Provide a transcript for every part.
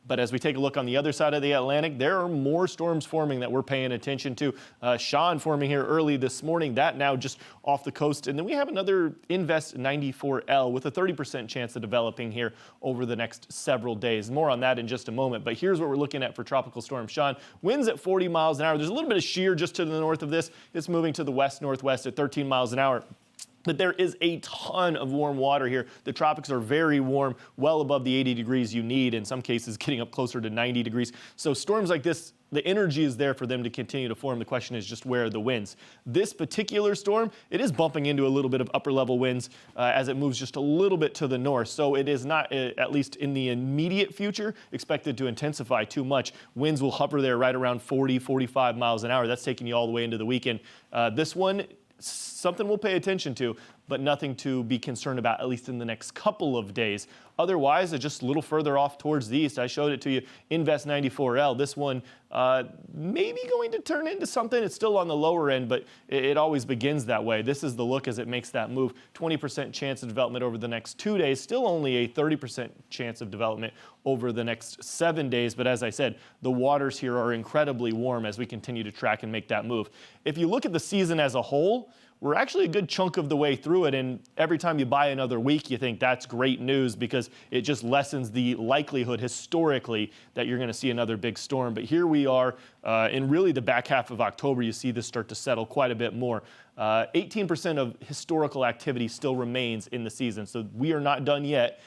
But as we take a look on the other side of the Atlantic, there are more storms forming that we're paying attention to. Sean forming here early this morning, that now just off the coast. And then we have another Invest 94L with a 30% chance of developing here over the next several days. More on that in just a moment. But here's what we're looking at for Tropical Storm Sean. Winds at 40 miles an hour. There's a little bit of shear just to the north of this. It's moving to the west-northwest at 13 miles an hour. But there is a ton of warm water here. The tropics are very warm, well above the 80 degrees you need, in some cases getting up closer to 90 degrees. So storms like this, the energy is there for them to continue to form. The question is just where are the winds. This particular storm, it is bumping into a little bit of upper level winds as it moves just a little bit to the north. So it is not, at least in the immediate future, expected to intensify too much. Winds will hover there right around 40, 45 miles an hour. That's taking you all the way into the weekend. This one, something we'll pay attention to, but nothing to be concerned about, at least in the next couple of days. Otherwise, just a little further off towards the east, I showed it to you, Invest 94L. This one maybe going to turn into something. It's still on the lower end, but it always begins that way. This is the look as it makes that move. 20% chance of development over the next 2 days, still only a 30% chance of development over the next 7 days. But as I said, the waters here are incredibly warm as we continue to track and make that move. If you look at the season as a whole, we're actually a good chunk of the way through it, and every time you buy another week, you think that's great news because it just lessens the likelihood historically that you're going to see another big storm. But here we are in really the back half of October. You see this start to settle quite a bit more. 18% of historical activity still remains in the season, so we are not done yet.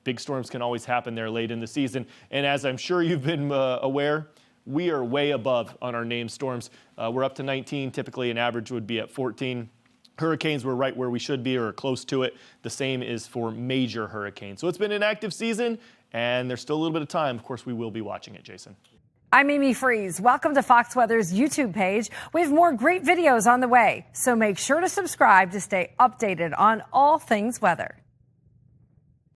Big storms can always happen there late in the season, and as I'm sure you've been aware, we are way above on our named storms. We're up to 19. Typically, an average would be at 14. Hurricanes were right where we should be or close to it. The same is for major hurricanes. So it's been an active season, and there's still a little bit of time. Of course, we will be watching it, Jason. I'm Amy Freeze. Welcome to Fox Weather's YouTube page. We have more great videos on the way, so make sure to subscribe to stay updated on all things weather.